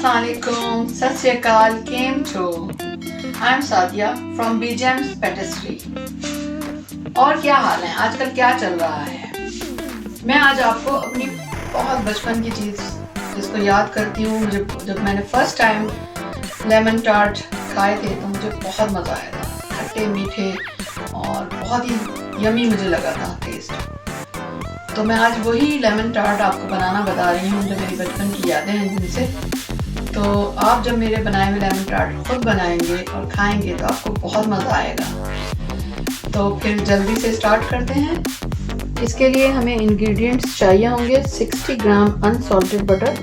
Assalamualaikum, Sat Sri Akal, केम छो? I am Sadia from Bjams Patisserie। और क्या हाल है, आजकल क्या चल रहा है? मैं आज आपको अपनी बहुत बचपन की चीज़ जिसको याद करती हूँ। मुझे जब मैंने फर्स्ट टाइम लेमन टार्ट खाए थे तो मुझे बहुत मज़ा आया था। खट्टे मीठे और बहुत ही यमी मुझे लगा था टेस्ट। तो मैं आज वही लेमन टार्ट आपको बनाना बता रही हूँ जो मेरी बचपन की यादें हैं जिनसे। तो आप जब मेरे बनाए हुए लेमन टार्ट खुद बनाएंगे और खाएंगे तो आपको बहुत मज़ा आएगा। तो फिर जल्दी से स्टार्ट करते हैं। इसके लिए हमें इंग्रेडिएंट्स चाहिए होंगे 60 gram unsalted butter,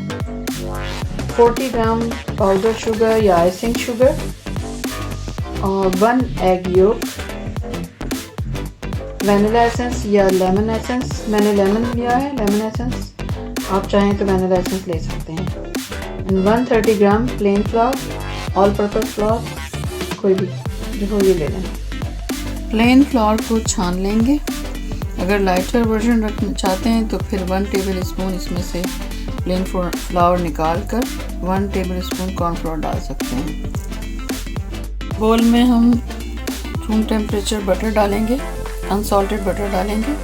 40 gram powder sugar या आइसिंग शुगर और 1 एग योक, वैनिला एसेंस या लेमन एसेंस। मैंने लेमन लिया है, लेमन एसेंस। आप चाहें तो वैनिला एसेंस ले सकते हैं। And 130 gram plane flower, all purpose flower, कोई भी जो ये ले लें। प्लेन फ्लावर को छान लेंगे। अगर लाइटर वर्जन रखना चाहते हैं तो फिर 1 टेबल स्पून इसमें से प्लेन फ्लावर निकाल कर 1 टेबल स्पून कॉर्नफ्लोर डाल सकते हैं। बोल में हम रूम टेम्परेचर बटर डालेंगे, अनसॉल्टेड बटर डालेंगे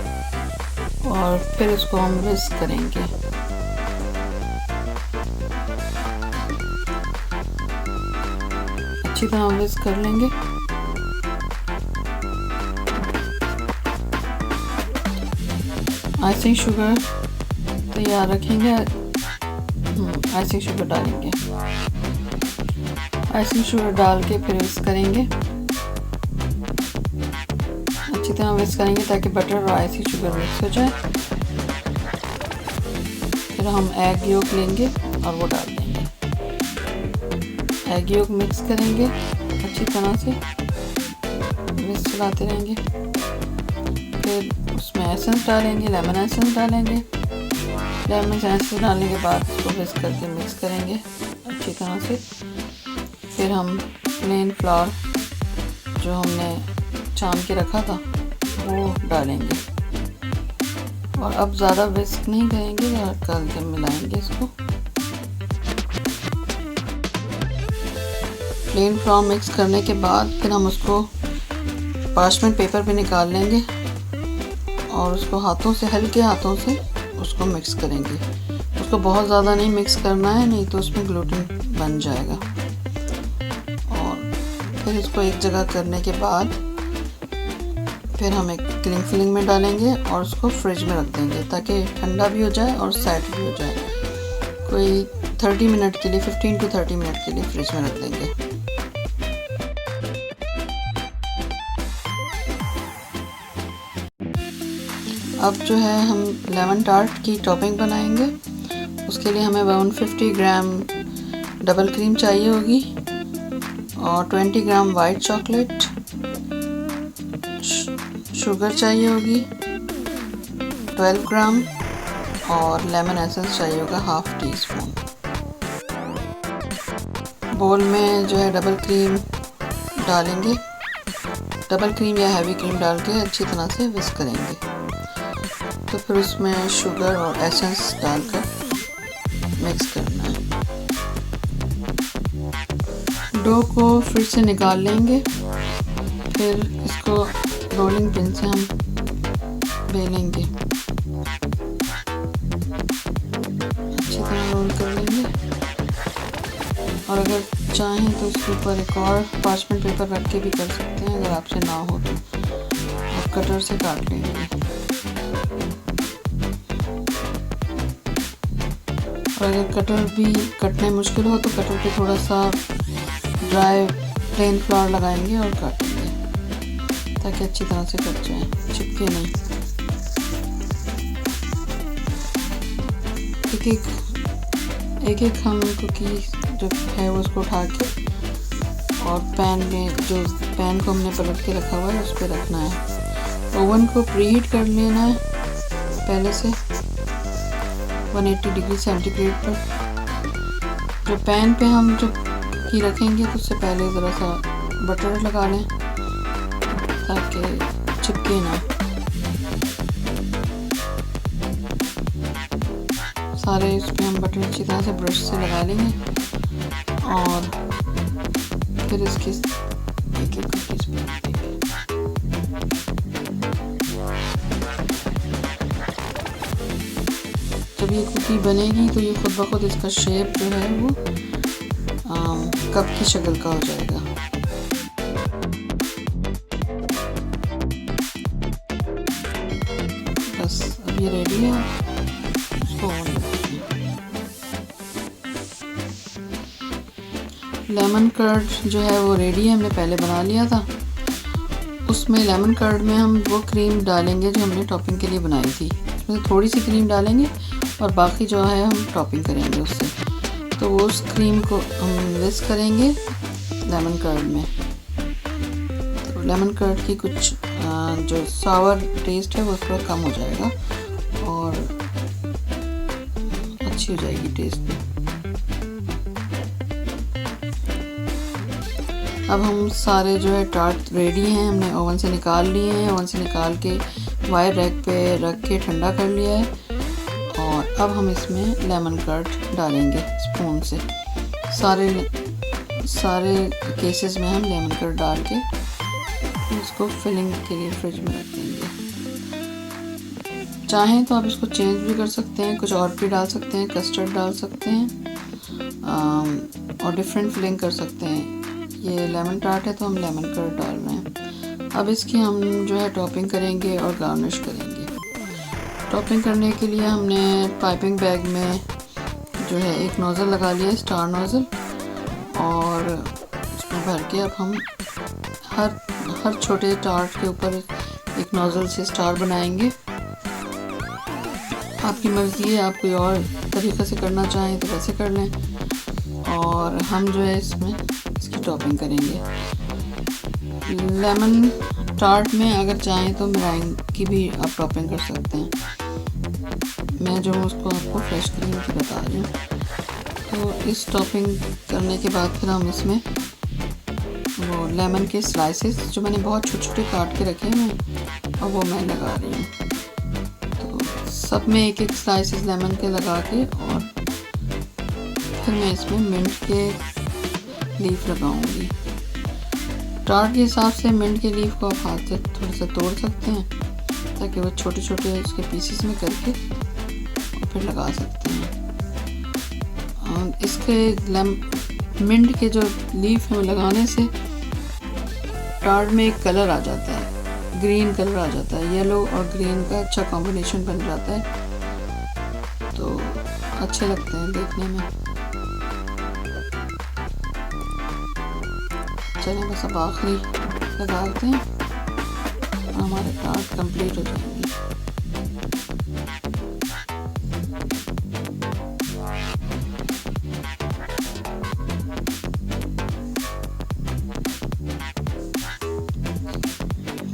और फिर उसको हम विस्क करेंगे। अच्छी तरह विस्क कर लेंगे। आइसिंग शुगर तैयार रखेंगे। आइसिंग शुगर डालेंगे। आइसिंग शुगर डाल के फिर विस्क करेंगे। अच्छी तरह विस्क करेंगे ताकि बटर और आइसिंग शुगर मिक्स हो जाए। फिर हम एग योक लेंगे और वो डाल देंगे। एग योक मिक्स करेंगे अच्छी तरह से, विस्क चलाते रहेंगे। फिर उसमें एसेंस डालेंगे, लेमन एसेंस डालेंगे। लेमन एसेंस डालने के बाद उसको विस्क करके मिक्स करेंगे अच्छी तरह से। फिर हम प्लेन फ्लावर जो हमने छान के रखा था वो डालेंगे और अब ज़्यादा विस्क नहीं करेंगे, हल्का हल्का मिलाएंगे इसको। प्लेन फ्लावर मिक्स करने के बाद फिर हम उसको पार्चमेंट पेपर पे निकाल लेंगे और उसको हाथों से, हल्के हाथों से उसको मिक्स करेंगे। उसको बहुत ज़्यादा नहीं मिक्स करना है, नहीं तो उसमें ग्लूटेन बन जाएगा। और फिर इसको एक जगह करने के बाद फिर हम एक क्लिंग फिलिंग में डालेंगे और उसको फ्रिज में रख देंगे ताकि ठंडा भी हो जाए और सेट भी हो जाए। कोई 30 मिनट के लिए, 15 to 30 मिनट के लिए फ्रिज में रख देंगे। अब जो है हम लेमन टार्ट की टॉपिंग बनाएंगे। उसके लिए हमें 150 ग्राम डबल क्रीम चाहिए होगी और 20 ग्राम वाइट चॉकलेट, शुगर चाहिए होगी 12 ग्राम और लेमन एसेंस चाहिए होगा 1/2 टीस्पून। बोल में जो है डबल क्रीम डालेंगे। डबल क्रीम या हैवी क्रीम डाल के अच्छी तरह से विस्क करेंगे। तो फिर उसमें शुगर और एसेंस डालकर मिक्स करना है। डो को फिर से निकाल लेंगे। फिर इसको रोलिंग पिन से हम बेलेंगे, अच्छी तरह रोल कर लेंगे। और अगर चाहें तो इसके ऊपर एक और पार्चमेंट पेपर रख के भी कर सकते हैं, अगर आपसे ना हो तो। और कटर से काट लेंगे। और अगर कटर भी कटने मुश्किल हो तो कटर पे थोड़ा सा ड्राई प्लेन फ्लावर लगाएंगे और काटेंगे ताकि अच्छी तरह से कट जाए, चिपके नहीं। एक हम कुकीज जो है वो उसको उठा के और पैन में, जो पैन को हमने पलट के रखा हुआ है उस पर रखना है। ओवन को प्रीहीट कर लेना है पहले से 180 डिग्री सेंटीग्रेड पर। जो पैन पे हम जो कुकी रखेंगे तो उससे पहले ज़रा सा बटर लगा लें ताकि चिपके ना। सारे इसमें हम बटर अच्छी तरह से ब्रश से लगा लेंगे और फिर इसके एक एक कुकीज़ बनाएंगे। जब ये कुकी बनेगी तो ये खुद ब खुद इसका शेप जो है वो कप की शक्ल का हो जाएगा। बस अब ये रेडी है, इसको ऑन करते हैं। लेमन कर्ड जो है वो रेडी है, हमने पहले बना लिया था। उसमें लेमन कर्ड में हम वो क्रीम डालेंगे जो हमने टॉपिंग के लिए बनाई थी। उसमें थोड़ी सी क्रीम डालेंगे और बाकी जो है हम टॉपिंग करेंगे उससे। तो वो उस क्रीम को हम मिक्स करेंगे लेमन कर्ड में। तो लेमन कर्ड की कुछ जो सावर टेस्ट है वो थोड़ा कम हो जाएगा और अच्छी हो जाएगी टेस्ट में। अब हम सारे जो है टार्ट रेडी हैं, हमने ओवन से निकाल लिए हैं। ओवन से निकाल के वायर रैक पे रख के ठंडा कर लिया है और अब हम इसमें लेमन कर्ड डालेंगे स्पून से। सारे केसेस में हम लेमन कर्ड डाल के इसको फिलिंग के लिए फ्रिज में रख देंगे। चाहें तो आप इसको चेंज भी कर सकते हैं, कुछ और भी डाल सकते हैं, कस्टर्ड डाल सकते हैं और डिफरेंट फिलिंग कर सकते हैं। ये लेमन टार्ट है तो हम लेमन कर्ड डाल रहे हैं। अब इसकी हम जो है टॉपिंग करेंगे और गार्निश करेंगे। टॉपिंग करने के लिए हमने पाइपिंग बैग में जो है एक नोज़ल लगा लिया, स्टार नोज़ल, और उसमें भर के अब हम हर छोटे टार्ट के ऊपर एक नोज़ल से स्टार बनाएंगे। आपकी मर्ज़ी है, आप कोई और तरीक़े से करना चाहें तो वैसे कर लें। और हम जो है इसमें इसकी टॉपिंग करेंगे। लेमन टार्ट में अगर चाहें तो मेरेंग की भी आप टॉपिंग कर सकते हैं। मैं जो उसको आपको फ्रेश क्रीम की बता रही हूँ। तो इस टॉपिंग करने के बाद फिर हम इसमें वो लेमन के स्लाइसेस जो मैंने बहुत छोटे छोटे काट के रखे हैं और वो मैं लगा रही हूँ। तो सब में एक एक स्लाइसेस लेमन के लगा के और फिर मैं इसमें मिंट के लीफ लगाऊंगी। टार्ट के हिसाब से मिंट के लीफ को आप हाथ से थोड़ा सा तोड़ सकते हैं ताकि वो छोटे छोटे उसके पीसेस में करके और फिर लगा सकते हैं। और इसके मिंट के जो लीफ हैं वो लगाने से टार्ट में एक कलर आ जाता है, ग्रीन कलर आ जाता है। येलो और ग्रीन का अच्छा कॉम्बिनेशन बन जाता है, तो अच्छे लगते हैं देखने में। चलिए बस अब आखिरी लगा देते हैं और हमारे टार्ट कंप्लीट हो जाएंगे।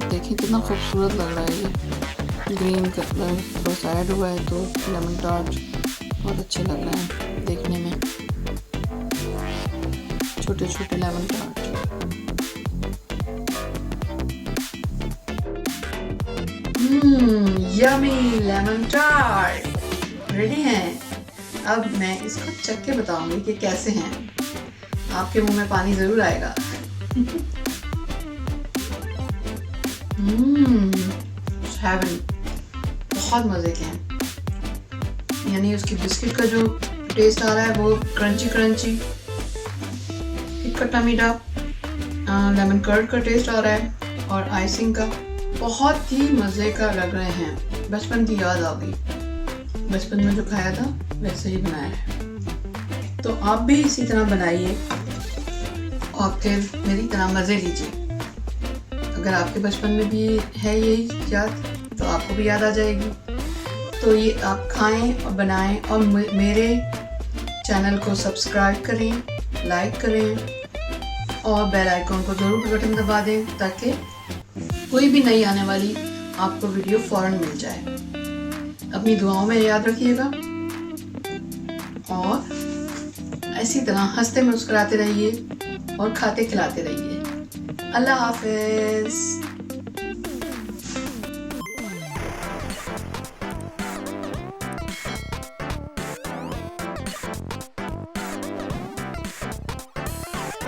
देखिए कितना खूबसूरत लग रहा है। ये ग्रीन कलर थोड़ा सा ऐड हुआ है तो लेमन टार्ट बहुत अच्छे लग रहे हैं देखने में। छोटे छोटे lemon tart. Yummy lemon tart ready हैं। अब मैं इसको चख के बताऊंगी कि कैसे हैं। आपके मुंह में पानी जरूर आएगा। हेवन, बहुत मज़े के हैं। यानी उसकी बिस्किट का जो टेस्ट आ रहा है वो क्रंची क्रंची, खट्टा मीठा लेमन कर्ड का टेस्ट आ रहा है और आइसिंग का बहुत ही मज़े का लग रहे हैं। बचपन की याद आ गई, बचपन में जो खाया था वैसे ही बनाया है। तो आप भी इसी तरह बनाइए और फिर मेरी तरह मज़े लीजिए। अगर आपके बचपन में भी है यही याद तो आपको भी याद आ जाएगी। तो ये आप खाएं और बनाएं और मेरे चैनल को सब्सक्राइब करें, लाइक करें और बेल आइकॉन को ज़रूर बटन दबा दें ताकि कोई भी नई आने वाली आपको वीडियो फ़ौरन मिल जाए। अपनी दुआओं में याद रखिएगा और इसी तरह हंसते मुस्कुराते रहिए और खाते खिलाते रहिए। अल्लाह हाफ़िज़।